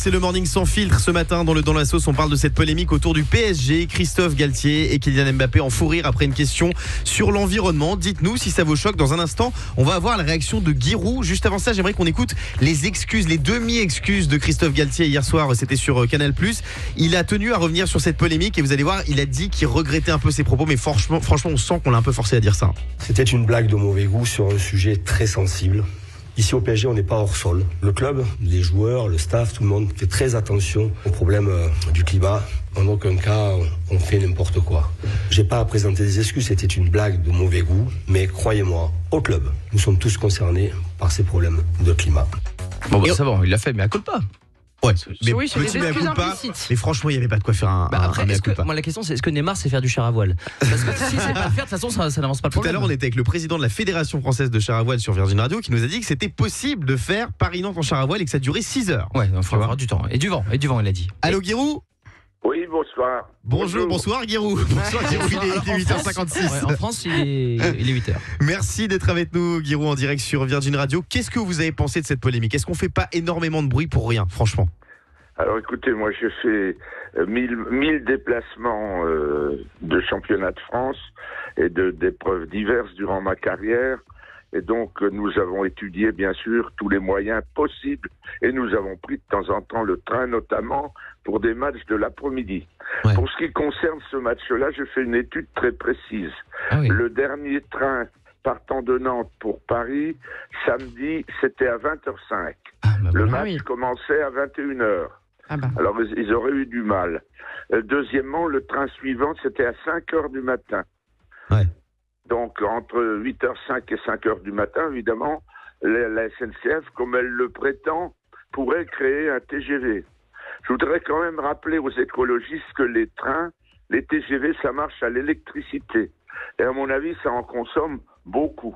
c'est le Morning sans filtre. Ce matin, dans la sauce, on parle de cette polémique autour du PSG. Christophe Galtier et Kylian Mbappé en fou rire après une question sur l'environnement. Dites-nous si ça vous choque. Dans un instant, on va avoir la réaction de Giroud. Juste avant ça, j'aimerais qu'on écoute les excuses, les demi-excuses de Christophe Galtier hier soir. C'était sur Canal+. Il a tenu à revenir sur cette polémique et vous allez voir, il a dit qu'il regrettait un peu ses propos, mais franchement, on sent qu'on l'a un peu forcé à dire ça. C'était une blague de mauvais goût sur un sujet très sensible. Ici au PSG, on n'est pas hors sol. Le club, les joueurs, le staff, tout le monde fait très attention au problème du climat. En aucun cas, on fait n'importe quoi. J'ai pas à présenter des excuses, c'était une blague de mauvais goût. Mais croyez-moi, au club, nous sommes tous concernés par ces problèmes de climat. Bon, bah, ça va, il l'a fait, mais à culpa. Ouais, mais oui, c'est petit des mea excuses culpa. implicites. Mais franchement, il n'y avait pas de quoi faire un Après, mea culpa. moi la question c'est est-ce que Neymar sait faire du char à voile? Parce que si c'est pas le faire, de toute façon ça n'avance pas le Tout problème. à l'heure, on était avec le président de la Fédération française de char à voile sur Virgin Radio qui nous a dit que c'était possible de faire Paris-Nantes en char à voile et que ça durait 6 heures. Ouais, il faut avoir du temps. Et du vent, il a dit. Allô Giroud? Oui, bonsoir. Bonsoir Giroud. Bonsoir Giroud, il est 8h56. Ouais, en France, il est 8h. Merci d'être avec nous Giroud en direct sur Virgin Radio. Qu'est-ce que vous avez pensé de cette polémique? Est-ce qu'on fait pas énormément de bruit pour rien, franchement? Alors écoutez, moi j'ai fait 1000 déplacements de championnat de France et d'épreuves diverses durant ma carrière. Et donc nous avons étudié bien sûr tous les moyens possibles et nous avons pris de temps en temps le train notamment pour des matchs de l'après-midi. Ouais. Pour ce qui concerne ce match-là, je fais une étude très précise. Ah oui. Le dernier train partant de Nantes pour Paris, samedi, c'était à 20h05. Le match commençait à 21h. Ah bah. Alors, ils auraient eu du mal. Deuxièmement, le train suivant, c'était à 5h du matin. Ouais. Donc, entre 8h05 et 5h du matin, évidemment, la SNCF, comme elle le prétend, pourrait créer un TGV. Je voudrais quand même rappeler aux écologistes que les trains, les TGV, ça marche à l'électricité. Et à mon avis, ça en consomme beaucoup.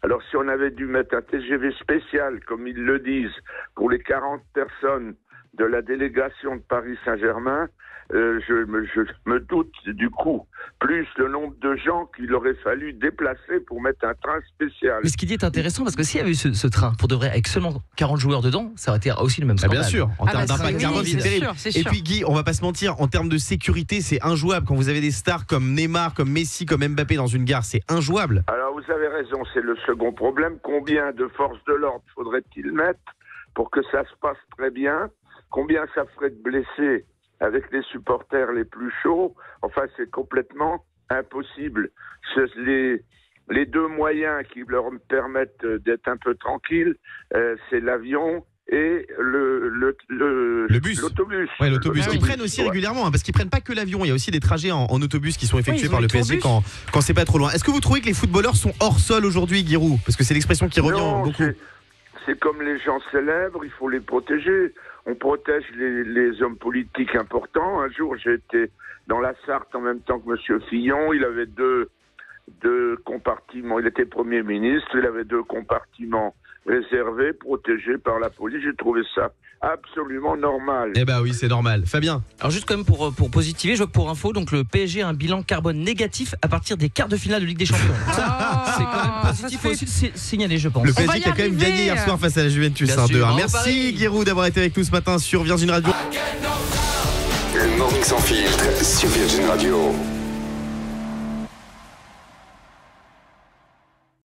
Alors, si on avait dû mettre un TGV spécial, comme ils le disent, pour les 40 personnes de la délégation de Paris Saint-Germain, je me doute du coût, plus le nombre de gens qu'il aurait fallu déplacer pour mettre un train spécial. Mais ce qui dit est intéressant parce que s'il y avait eu ce train pour de vrai avec seulement 40 joueurs dedans, ça aurait été aussi le même scandale. Bien sûr, en termes d'impact carbone, c'est terrible. c'est Et sûr. puis Guy, on va pas se mentir, en termes de sécurité, c'est injouable. Quand vous avez des stars comme Neymar, comme Messi, comme Mbappé dans une gare, c'est injouable. Alors vous avez raison, c'est le second problème. Combien de forces de l'ordre faudrait-il mettre pour que ça se passe très bien? Combien ça ferait de blessés avec les supporters les plus chauds? Enfin, c'est complètement impossible. Les deux moyens qui leur permettent d'être un peu tranquilles, c'est l'avion et Le bus. l'autobus. Ouais, l'autobus. Ah Ils oui. prennent aussi régulièrement, parce qu'ils prennent pas que l'avion. Il y a aussi des trajets en autobus qui sont effectués Oui, ils par ont le les PSG tourbus. quand c'est pas trop loin. Est-ce que vous trouvez que les footballeurs sont hors sol aujourd'hui, Giroud? Parce que c'est l'expression qui revient Non, beaucoup. c'est comme les gens célèbres, il faut les protéger. On protège les hommes politiques importants. Un jour, j'ai été dans la Sarthe en même temps que M. Fillon. Il avait deux compartiments. Il était Premier ministre. Il avait 2 compartiments réservés, protégés par la police. J'ai trouvé ça absolument normal. Eh ben oui, c'est normal. Fabien? Alors juste quand même pour positiver, je vois que pour info, donc le PSG a un bilan carbone négatif à partir des quarts de finale de Ligue des Champions. C'est quand même positif, faut aussi le signaler, je pense. Le On va PSG y qui a quand même arriver. gagné hier soir face à la Juventus Bien 1-2. sûr, bravo Merci Paris. Giroud d'avoir été avec nous ce matin sur Virgin Radio. Le Morning sans filtre sur Virgin Radio.